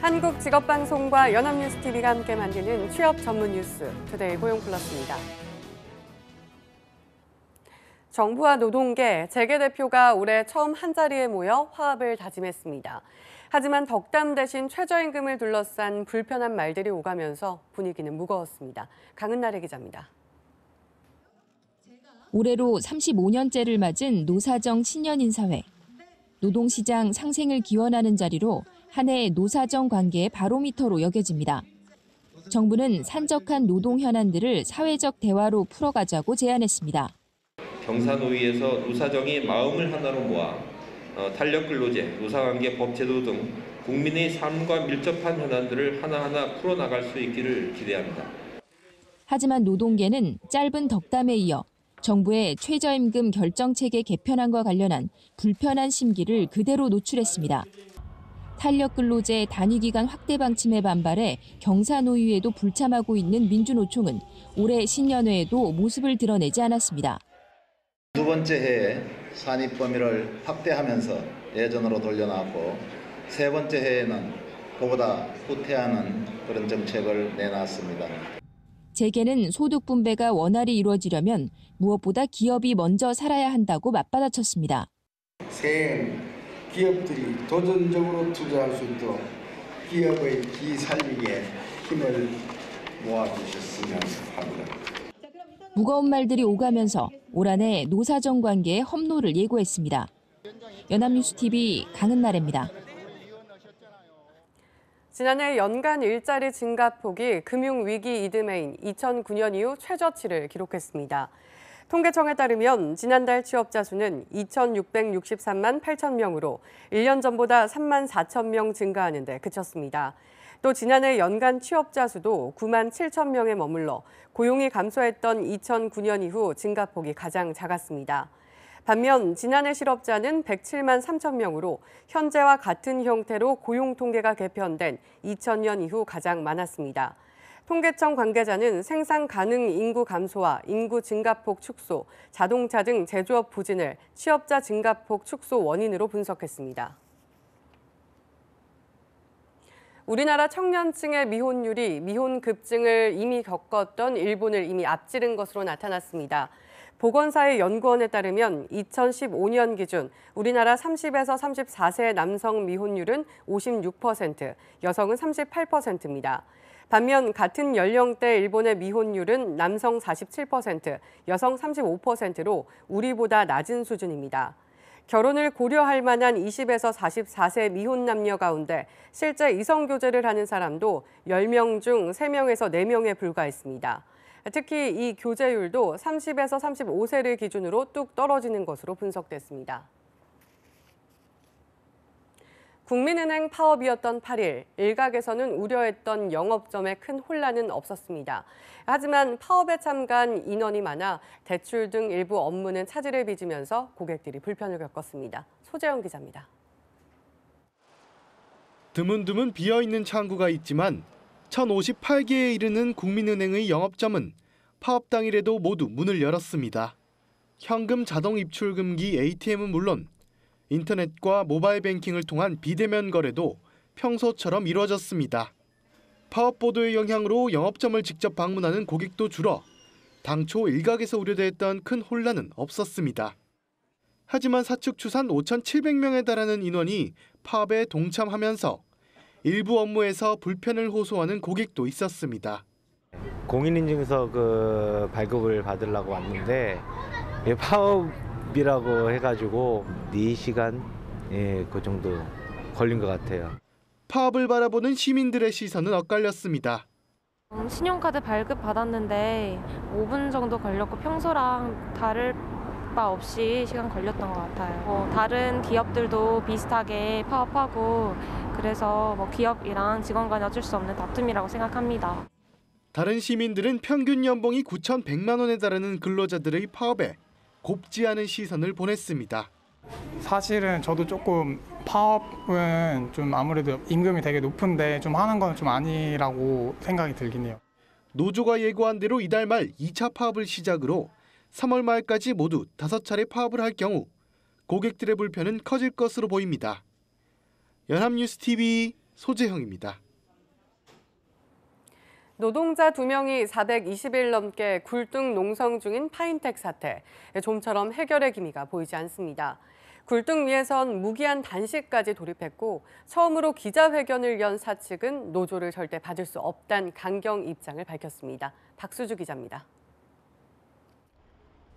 한국직업방송과 연합뉴스TV가 함께 만드는 취업 전문 뉴스, 투데이 고용플러스입니다. 정부와 노동계, 재계대표가 올해 처음 한자리에 모여 화합을 다짐했습니다. 하지만 덕담 대신 최저임금을 둘러싼 불편한 말들이 오가면서 분위기는 무거웠습니다. 강은나래 기자입니다. 올해로 35년째를 맞은 노사정 신년인사회. 노동시장 상생을 기원하는 자리로 한 해 노사정 관계의 바로미터로 여겨집니다. 정부는 산적한 노동 현안들을 사회적 대화로 풀어가자고 제안했습니다. 경사노위에서 노사정이 마음을 하나로 모아 탄력근로제, 노사관계 법제도 등 국민의 삶과 밀접한 현안들을 하나하나 풀어나갈 수 있기를 기대합니다. 하지만 노동계는 짧은 덕담에 이어 정부의 최저임금 결정체계 개편안과 관련한 불편한 심기를 그대로 노출했습니다. 탄력근로제 단위기간 확대 방침에 반발해 경사노위에도 불참하고 있는 민주노총은 올해 신년회에도 모습을 드러내지 않았습니다. 두 번째 해에 산입 범위를 확대하면서 예전으로 돌려놨고 세 번째 해에는 그보다 후퇴하는 그런 정책을 내놨습니다. 재계는 소득 분배가 원활히 이루어지려면 무엇보다 기업이 먼저 살아야 한다고 맞받아쳤습니다. 새해엔 기업들이 도전적으로 투자할 수 있도록 기업의 기살리기에 힘을 모아주셨으면 합니다. 무거운 말들이 오가면서 올 한 해 노사정 관계의 험로를 예고했습니다. 연합뉴스TV 강은나래입니다. 지난해 연간 일자리 증가폭이 금융위기 이듬해인 2009년 이후 최저치를 기록했습니다. 통계청에 따르면 지난달 취업자 수는 2,663만 8천 명으로 1년 전보다 3만 4천 명 증가하는 데 그쳤습니다. 또 지난해 연간 취업자 수도 9만 7천 명에 머물러 고용이 감소했던 2009년 이후 증가폭이 가장 작았습니다. 반면 지난해 실업자는 107만 3천 명으로 현재와 같은 형태로 고용 통계가 개편된 2000년 이후 가장 많았습니다. 통계청 관계자는 생산 가능 인구 감소와 인구 증가폭 축소, 자동차 등 제조업 부진을 취업자 증가폭 축소 원인으로 분석했습니다. 우리나라 청년층의 미혼율이 미혼 급증을 이미 겪었던 일본을 이미 앞지른 것으로 나타났습니다. 보건사회연구원에 따르면 2015년 기준 우리나라 30에서 34세 남성 미혼율은 56%, 여성은 38%입니다. 반면 같은 연령대 일본의 미혼율은 남성 47%, 여성 35%로 우리보다 낮은 수준입니다. 결혼을 고려할 만한 20에서 44세 미혼 남녀 가운데 실제 이성 교제를 하는 사람도 10명 중 3명에서 4명에 불과했습니다. 특히 이 교제율도 30에서 35세를 기준으로 뚝 떨어지는 것으로 분석됐습니다. 국민은행 파업이었던 8일, 일각에서는 우려했던 영업점에 큰 혼란은 없었습니다. 하지만 파업에 참가한 인원이 많아 대출 등 일부 업무는 차질을 빚으면서 고객들이 불편을 겪었습니다. 소재영 기자입니다. 드문드문 비어있는 창구가 있지만 1,058개에 이르는 국민은행의 영업점은 파업 당일에도 모두 문을 열었습니다. 현금 자동 입출 금기 ATM은 물론 인터넷과 모바일 뱅킹을 통한 비대면 거래도 평소처럼 이루어졌습니다. 파업 보도의 영향으로 영업점을 직접 방문하는 고객도 줄어 당초 일각에서 우려됐던 큰 혼란은 없었습니다. 하지만 사측 추산 5,700명에 달하는 인원이 파업에 동참하면서 일부 업무에서 불편을 호소하는 고객도 있었습니다. 공인인증서 발급을 받으려고 왔는데 파업이라고 해가지고 4시간 그 정도 걸린 것 같아요. 파업을 바라보는 시민들의 시선은 엇갈렸습니다. 신용카드 발급 받았는데 5분 정도 걸렸고 평소랑 다를 바 없이 시간 걸렸던 것 같아요. 다른 기업들도 비슷하게 파업하고 그래서 기업이랑 직원 간에 어쩔 수 없는 다툼이라고 생각합니다. 다른 시민들은 평균 연봉이 9,100만 원에 달하는 근로자들의 파업에 곱지 않은 시선을 보냈습니다. 사실은 저도 조금 파업은 좀 아무래도 임금이 되게 높은데 좀 하는 건 좀 아니라고 생각이 들긴 해요. 노조가 예고한 대로 이달 말 2차 파업을 시작으로 3월 말까지 모두 5차례 파업을 할 경우 고객들의 불편은 커질 것으로 보입니다. 연합뉴스TV 소재형입니다. 노동자 2명이 420일 넘게 굴뚝 농성 중인 파인텍 사태. 좀처럼 해결의 기미가 보이지 않습니다. 굴뚝 위에선 무기한 단식까지 돌입했고 처음으로 기자회견을 연 사측은 노조를 절대 받을 수 없다는 강경 입장을 밝혔습니다. 박수주 기자입니다.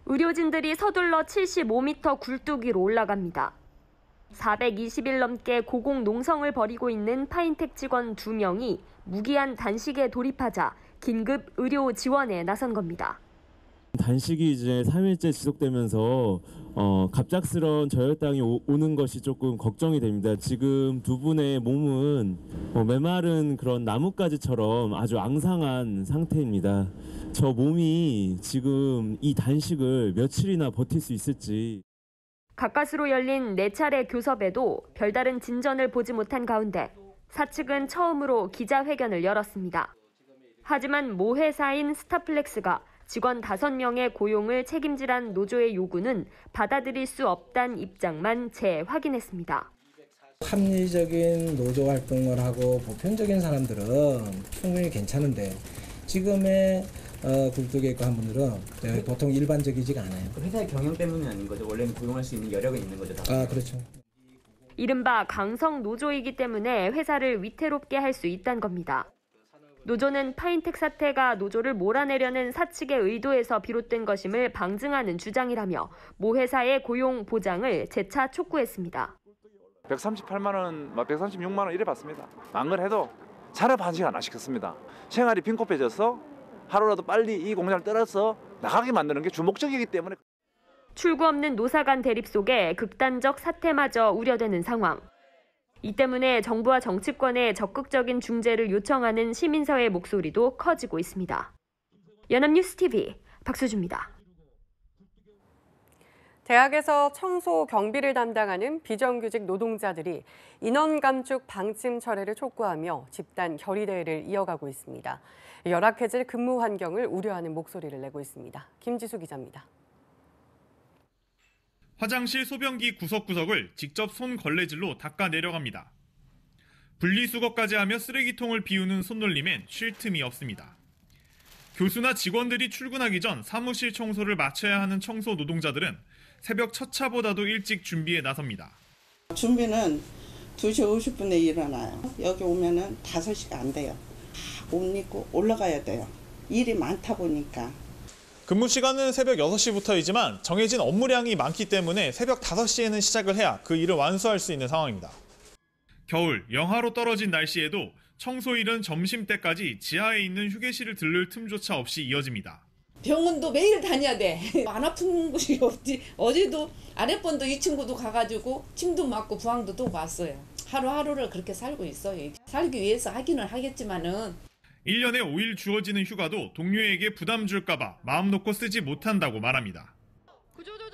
의료진들이 서둘러 75m 굴뚝 위로 올라갑니다. 420일 넘게 고공 농성을 벌이고 있는 파인텍 직원 2명이 무기한 단식에 돌입하자 긴급 의료 지원에 나선 겁니다. 단식이 이제 3일째 지속되면서 갑작스러운 저혈당이 오는 것이 조금 걱정이 됩니다. 지금 두 분의 몸은 메마른 그런 나뭇가지처럼 아주 앙상한 상태입니다. 저 몸이 지금 이 단식을 며칠이나 버틸 수 있을지. 가까스로 열린 4차례 교섭에도 별다른 진전을 보지 못한 가운데 사측은 처음으로 기자회견을 열었습니다. 하지만 모 회사인 스타플렉스가 직원 5명의 고용을 책임지란 노조의 요구는 받아들일 수 없다는 입장만 재확인했습니다. 합리적인 노조 활동을 하고 보편적인 사람들은 충분히 괜찮은데 지금의 굴뚝에 있고 한 분들은 보통 일반적이지가 않아요. 회사의 경영 때문은 아닌 거죠. 원래는 고용할 수 있는 여력은 있는 거죠. 그렇죠. 이른바 강성 노조이기 때문에 회사를 위태롭게 할 수 있다는 겁니다. 노조는 파인텍 사태가 노조를 몰아내려는 사측의 의도에서 비롯된 것임을 방증하는 주장이라며 모 회사의 고용 보장을 재차 촉구했습니다. 138만 원, 136만 원 이래 받습니다. 망을 해도 산업 한식 안 시켰습니다. 생활이 빈곤해져서 하루라도 빨리 이 공장을 떠나서 나가게 만드는 게 주목적이기 때문에. 출구 없는 노사 간 대립 속에 극단적 사태마저 우려되는 상황. 이 때문에 정부와 정치권의 적극적인 중재를 요청하는 시민사회 목소리도 커지고 있습니다. 연합뉴스TV 박수주입니다. 대학에서 청소 경비를 담당하는 비정규직 노동자들이 인원 감축 방침 철회를 촉구하며 집단 결의대회를 이어가고 있습니다. 열악해질 근무 환경을 우려하는 목소리를 내고 있습니다. 김지수 기자입니다. 화장실 소변기 구석구석을 직접 손 걸레질로 닦아 내려갑니다. 분리수거까지 하며 쓰레기통을 비우는 손놀림엔 쉴 틈이 없습니다. 교수나 직원들이 출근하기 전 사무실 청소를 마쳐야 하는 청소 노동자들은 새벽 첫 차보다도 일찍 준비에 나섭니다. 준비는 2시 50분에 일어나요. 여기 오면은 5시가 안 돼요. 옷 입고 올라가야 돼요. 일이 많다 보니까. 근무 시간은 새벽 6시부터이지만 정해진 업무량이 많기 때문에 새벽 5시에는 시작을 해야 그 일을 완수할 수 있는 상황입니다. 겨울 영하로 떨어진 날씨에도 청소일은 점심때까지 지하에 있는 휴게실을 들를 틈조차 없이 이어집니다. 병원도 매일 다녀야 돼. 안 아픈 곳이 없지. 어제도 아랫번도 이 친구도 가가지고 침도 맞고 부항도 또 왔어요. 하루하루를 그렇게 살고 있어요. 살기 위해서 하기는 하겠지만은 1년에 5일 주어지는 휴가도 동료에게 부담 줄까 봐 마음 놓고 쓰지 못한다고 말합니다.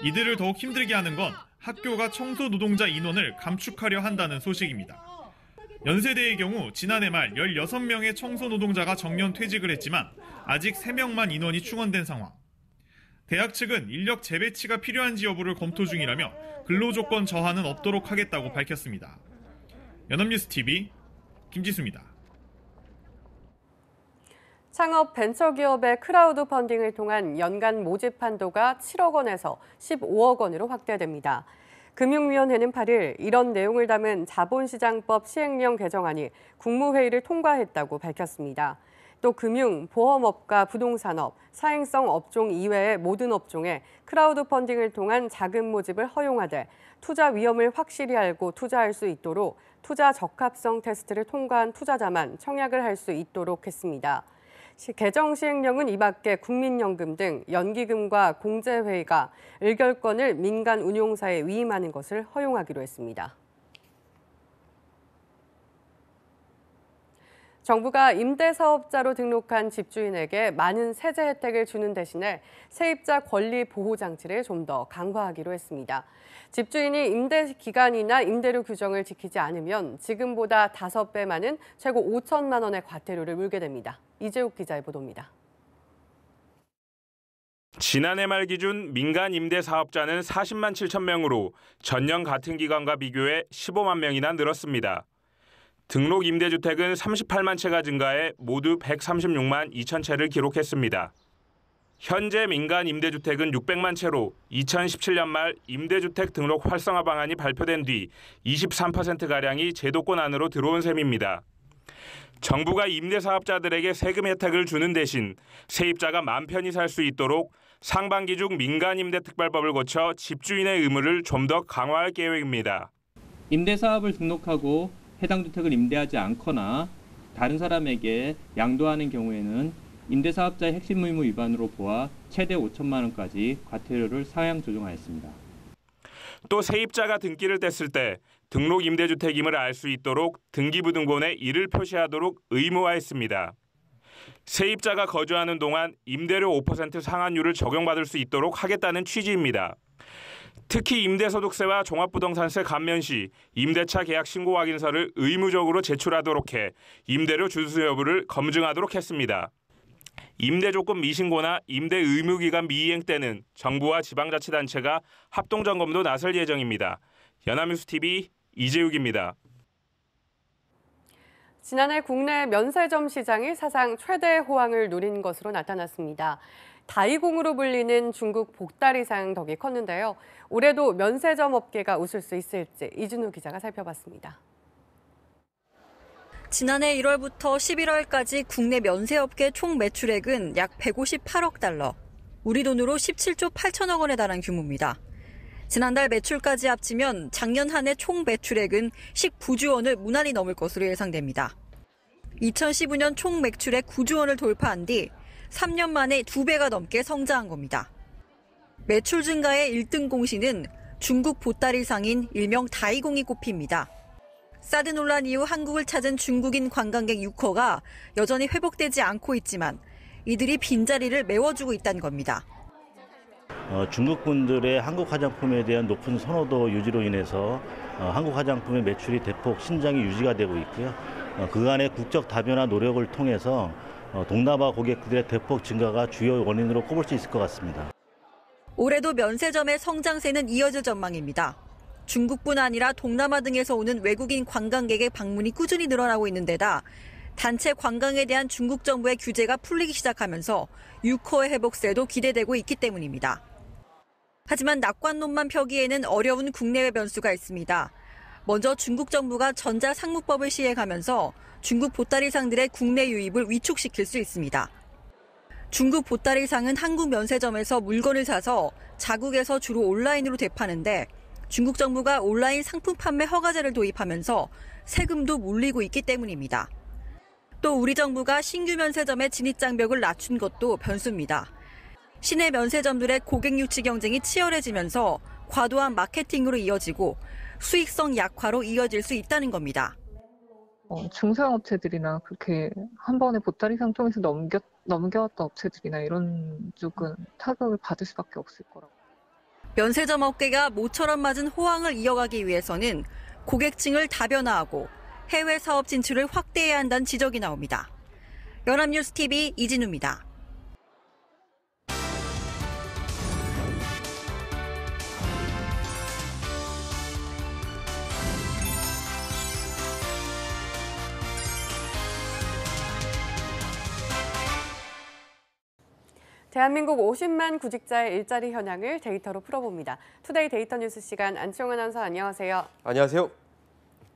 이들을 더욱 힘들게 하는 건 학교가 청소 노동자 인원을 감축하려 한다는 소식입니다. 연세대의 경우 지난해 말 16명의 청소 노동자가 정년 퇴직을 했지만 아직 3명만 인원이 충원된 상황. 대학 측은 인력 재배치가 필요한지 여부를 검토 중이라며 근로조건 저하는 없도록 하겠다고 밝혔습니다. 연합뉴스TV 김지수입니다. 창업 벤처기업의 크라우드 펀딩을 통한 연간 모집 한도가 7억 원에서 15억 원으로 확대됩니다. 금융위원회는 8일 이런 내용을 담은 자본시장법 시행령 개정안이 국무회의를 통과했다고 밝혔습니다. 또 금융, 보험업과 부동산업, 사행성 업종 이외의 모든 업종에 크라우드 펀딩을 통한 자금 모집을 허용하되 투자 위험을 확실히 알고 투자할 수 있도록 투자 적합성 테스트를 통과한 투자자만 청약을 할 수 있도록 했습니다. 개정 시행령은 이 밖에 국민연금 등 연기금과 공제회의가 의결권을 민간 운용사에 위임하는 것을 허용하기로 했습니다. 정부가 임대사업자로 등록한 집주인에게 많은 세제 혜택을 주는 대신에 세입자 권리 보호 장치를 좀 더 강화하기로 했습니다. 집주인이 임대 기간이나 임대료 규정을 지키지 않으면 지금보다 5배 많은 최고 5천만 원의 과태료를 물게 됩니다. 이재욱 기자의 보도입니다. 지난해 말 기준 민간 임대 사업자는 40만 7천 명으로 전년 같은 기간과 비교해 15만 명이나 늘었습니다. 등록 임대주택은 38만 채가 증가해 모두 136만 2천 채를 기록했습니다. 현재 민간 임대주택은 600만 채로 2017년 말 임대주택 등록 활성화 방안이 발표된 뒤 23%가량이 제도권 안으로 들어온 셈입니다. 정부가 임대사업자들에게 세금 혜택을 주는 대신 세입자가 마음 편히 살 수 있도록 상반기 중 민간임대특별법을 고쳐 집주인의 의무를 좀 더 강화할 계획입니다. 임대사업을 등록하고 해당 주택을 임대하지 않거나 다른 사람에게 양도하는 경우에는 임대사업자의 핵심 의무 위반으로 보아 최대 5천만 원까지 과태료를 상향 조정하였습니다. 또 세입자가 등기를 뗐을 때 등록 임대주택임을 알 수 있도록 등기부등본에 이를 표시하도록 의무화했습니다. 세입자가 거주하는 동안 임대료 5% 상한율을 적용받을 수 있도록 하겠다는 취지입니다. 특히 임대소득세와 종합부동산세 감면 시 임대차 계약 신고 확인서를 의무적으로 제출하도록 해 임대료 준수 여부를 검증하도록 했습니다. 임대조건 미신고나 임대 의무기간 미이행 때는 정부와 지방자치단체가 합동점검도 나설 예정입니다. 연합뉴스TV 이재욱입니다. 지난해 국내 면세점 시장이 사상 최대 호황을 누린 것으로 나타났습니다. 다이공으로 불리는 중국 복다리상 덕이 컸는데요. 올해도 면세점 업계가 웃을 수 있을지 이준우 기자가 살펴봤습니다. 지난해 1월부터 11월까지 국내 면세업계 총 매출액은 약 158억 달러, 우리 돈으로 17조 8천억 원에 달한 규모입니다. 지난달 매출까지 합치면 작년 한 해 총 매출액은 19조 원을 무난히 넘을 것으로 예상됩니다. 2015년 총 매출액 9조 원을 돌파한 뒤 3년 만에 2배가 넘게 성장한 겁니다. 매출 증가의 1등 공신은 중국 보따리상인 일명 다이공이 꼽힙니다. 사드 논란 이후 한국을 찾은 중국인 관광객 6호가 여전히 회복되지 않고 있지만 이들이 빈자리를 메워주고 있다는 겁니다. 중국 분들의 한국 화장품에 대한 높은 선호도 유지로 인해서 한국 화장품의 매출이 대폭 신장이 유지가 되고 있고요. 그간의 국적 다변화 노력을 통해서 동남아 고객들의 대폭 증가가 주요 원인으로 꼽을 수 있을 것 같습니다. 올해도 면세점의 성장세는 이어질 전망입니다. 중국뿐 아니라 동남아 등에서 오는 외국인 관광객의 방문이 꾸준히 늘어나고 있는 데다 단체 관광에 대한 중국 정부의 규제가 풀리기 시작하면서 6호의 회복세도 기대되고 있기 때문입니다. 하지만 낙관론만 펴기에는 어려운 국내외 변수가 있습니다. 먼저 중국 정부가 전자상무법을 시행하면서 중국 보따리상들의 국내 유입을 위축시킬 수 있습니다. 중국 보따리상은 한국 면세점에서 물건을 사서 자국에서 주로 온라인으로 되파는데 중국 정부가 온라인 상품 판매 허가제를 도입하면서 세금도 물리고 있기 때문입니다. 또 우리 정부가 신규 면세점의 진입장벽을 낮춘 것도 변수입니다. 시내 면세점들의 고객 유치 경쟁이 치열해지면서 과도한 마케팅으로 이어지고 수익성 약화로 이어질 수 있다는 겁니다. 중소형 업체들이나 그렇게 한 번에 보따리상 통해서 넘겨왔던 업체들이나 이런 쪽은 타격을 받을 수밖에 없을 거라고. 면세점 업계가 모처럼 맞은 호황을 이어가기 위해서는 고객층을 다변화하고 해외 사업 진출을 확대해야 한다는 지적이 나옵니다. 연합뉴스TV 이진우입니다. 대한민국 50만 구직자의 일자리 현황을 데이터로 풀어봅니다. 투데이 데이터 뉴스 시간 안치홍 아나운서 안녕하세요. 안녕하세요.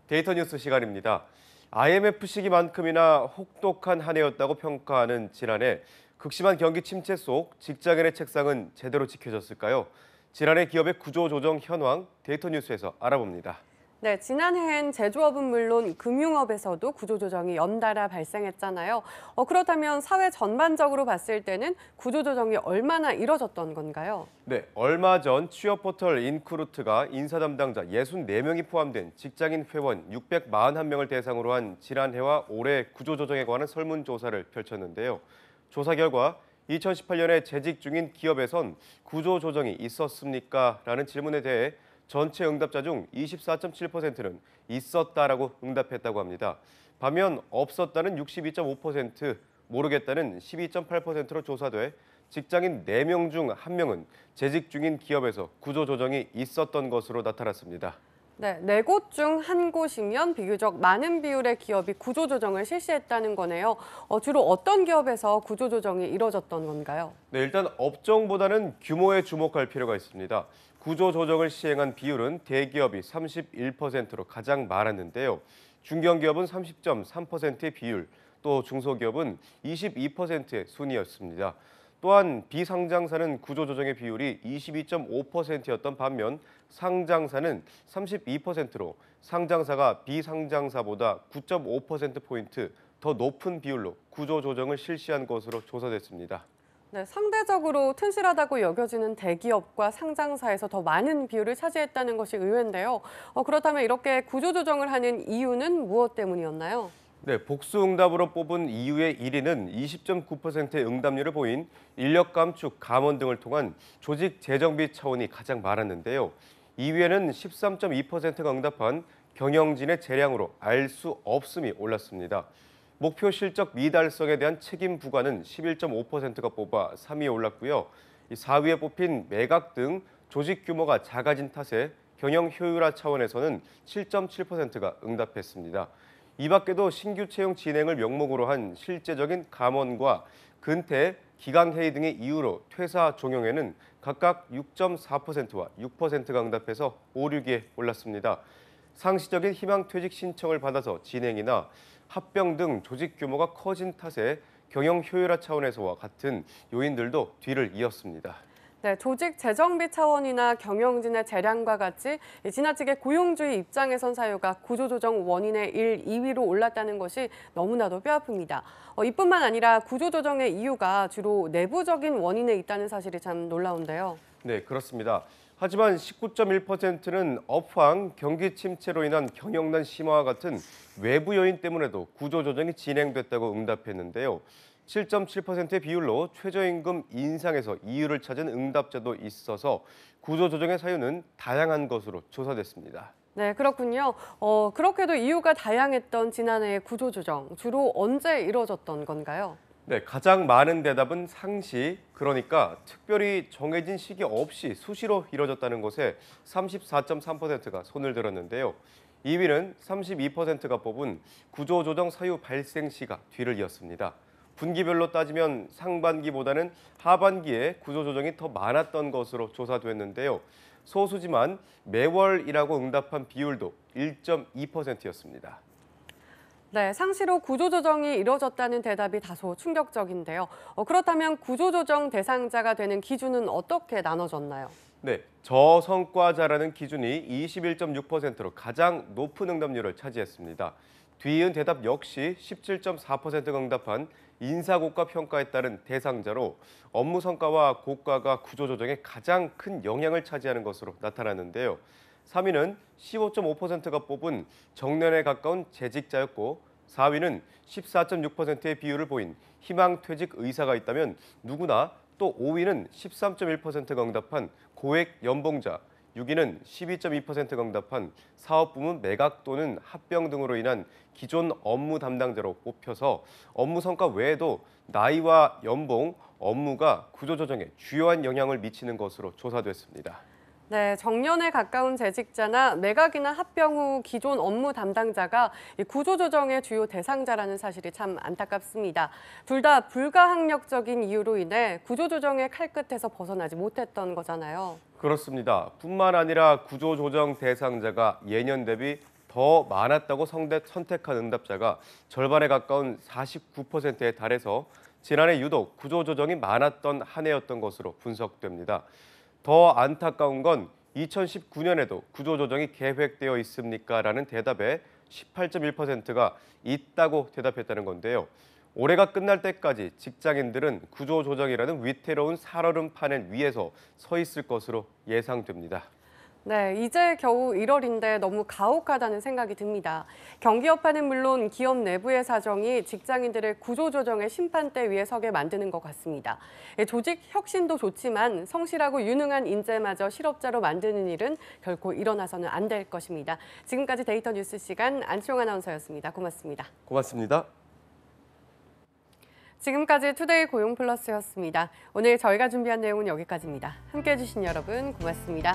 데이터 뉴스 시간입니다. IMF 시기만큼이나 혹독한 한 해였다고 평가하는 지난해 극심한 경기 침체 속 직장인의 책상은 제대로 지켜졌을까요? 지난해 기업의 구조조정 현황 데이터 뉴스에서 알아봅니다. 네, 지난해엔 제조업은 물론 금융업에서도 구조조정이 연달아 발생했잖아요. 그렇다면 사회 전반적으로 봤을 때는 구조조정이 얼마나 이뤄졌던 건가요? 네, 얼마 전 취업 포털 인크루트가 인사 담당자 64명이 포함된 직장인 회원 641명을 대상으로 한 지난해와 올해 구조조정에 관한 설문조사를 펼쳤는데요. 조사 결과 2018년에 재직 중인 기업에선 구조조정이 있었습니까? 라는 질문에 대해 전체 응답자 중 24.7%는 있었다라고 응답했다고 합니다. 반면 없었다는 62.5%, 모르겠다는 12.8%로 조사돼 직장인 4명 중 1명은 재직 중인 기업에서 구조조정이 있었던 것으로 나타났습니다. 네, 4곳 중 1곳이면 비교적 많은 비율의 기업이 구조조정을 실시했다는 거네요. 주로 어떤 기업에서 구조조정이 이뤄졌던 건가요? 네, 일단 업종보다는 규모에 주목할 필요가 있습니다. 구조조정을 시행한 비율은 대기업이 31%로 가장 많았는데요. 중견기업은 30.3%의 비율, 또 중소기업은 22%의 순이었습니다. 또한 비상장사는 구조조정의 비율이 22.5%였던 반면 상장사는 32%로 상장사가 비상장사보다 9.5%포인트 더 높은 비율로 구조조정을 실시한 것으로 조사됐습니다. 네, 상대적으로 튼실하다고 여겨지는 대기업과 상장사에서 더 많은 비율을 차지했다는 것이 의외인데요. 그렇다면 이렇게 구조조정을 하는 이유는 무엇 때문이었나요? 네, 복수응답으로 뽑은 이유의 1위는 20.9%의 응답률을 보인 인력 감축, 감원 등을 통한 조직 재정비 차원이 가장 많았는데요. 2위에는 13.2%가 응답한 경영진의 재량으로 알 수 없음이 올랐습니다. 목표 실적 미달성에 대한 책임 부과는 11.5%가 뽑아 3위에 올랐고요. 4위에 뽑힌 매각 등 조직 규모가 작아진 탓에 경영 효율화 차원에서는 7.7%가 응답했습니다. 이 밖에도 신규 채용 진행을 명목으로 한 실제적인 감원과 근태, 기강회의 등의 이유로 퇴사 종용에는 각각 6.4%와 6%가 응답해서 5, 6위에 올랐습니다. 상시적인 희망퇴직 신청을 받아서 진행이나 합병 등 조직 규모가 커진 탓에 경영 효율화 차원에서와 같은 요인들도 뒤를 이었습니다. 네, 조직 재정비 차원이나 경영진의 재량과 같이 지나치게 고용주의 입장에 선 사유가 구조조정 원인의 1, 2위로 올랐다는 것이 너무나도 뼈아픕니다. 이뿐만 아니라 구조조정의 이유가 주로 내부적인 원인에 있다는 사실이 참 놀라운데요. 네, 그렇습니다. 하지만 19.1%는 업황, 경기 침체로 인한 경영난 심화와 같은 외부 요인 때문에도 구조조정이 진행됐다고 응답했는데요. 7.7%의 비율로 최저임금 인상에서 이유를 찾은 응답자도 있어서 구조조정의 사유는 다양한 것으로 조사됐습니다. 네, 그렇군요. 그렇게도 이유가 다양했던 지난해의 구조조정, 주로 언제 이뤄졌던 건가요? 네, 가장 많은 대답은 상시, 그러니까 특별히 정해진 시기 없이 수시로 이뤄졌다는 것에 34.3%가 손을 들었는데요. 2위는 32%가 뽑은 구조조정 사유 발생 시가 뒤를 이었습니다. 분기별로 따지면 상반기보다는 하반기에 구조조정이 더 많았던 것으로 조사됐는데요. 소수지만 매월이라고 응답한 비율도 1.2%였습니다. 네, 상시로 구조조정이 이뤄졌다는 대답이 다소 충격적인데요. 그렇다면 구조조정 대상자가 되는 기준은 어떻게 나눠졌나요? 네, 저성과자라는 기준이 21.6%로 가장 높은 응답률을 차지했습니다. 뒤이은 대답 역시 17.4%가 응답한 인사고과 평가에 따른 대상자로 업무 성과와 고과가 구조조정에 가장 큰 영향을 차지하는 것으로 나타났는데요. 3위는 15.5%가 뽑은 정년에 가까운 재직자였고 4위는 14.6%의 비율을 보인 희망퇴직 의사가 있다면 누구나, 또 5위는 13.1%가 응답한 고액 연봉자, 6위는 12.2%가 응답한 사업부문 매각 또는 합병 등으로 인한 기존 업무 담당자로 뽑혀서 업무 성과 외에도 나이와 연봉, 업무가 구조조정에 주요한 영향을 미치는 것으로 조사됐습니다. 네, 정년에 가까운 재직자나 매각이나 합병 후 기존 업무 담당자가 구조조정의 주요 대상자라는 사실이 참 안타깝습니다. 둘 다 불가항력적인 이유로 인해 구조조정의 칼끝에서 벗어나지 못했던 거잖아요. 그렇습니다. 뿐만 아니라 구조조정 대상자가 예년 대비 더 많았다고 선택한 응답자가 절반에 가까운 49%에 달해서 지난해 유독 구조조정이 많았던 한 해였던 것으로 분석됩니다. 더 안타까운 건 2019년에도 구조조정이 계획되어 있습니까? 라는 대답에 18.1%가 있다고 대답했다는 건데요. 올해가 끝날 때까지 직장인들은 구조조정이라는 위태로운 살얼음판의 위에서 서 있을 것으로 예상됩니다. 네, 이제 겨우 1월인데 너무 가혹하다는 생각이 듭니다. 경기 여파는 물론 기업 내부의 사정이 직장인들을 구조조정의 심판대 위에 서게 만드는 것 같습니다. 조직 혁신도 좋지만 성실하고 유능한 인재마저 실업자로 만드는 일은 결코 일어나서는 안 될 것입니다. 지금까지 데이터 뉴스 시간 안치홍 아나운서였습니다. 고맙습니다. 고맙습니다. 지금까지 투데이 고용플러스였습니다. 오늘 저희가 준비한 내용은 여기까지입니다. 함께해 주신 여러분 고맙습니다.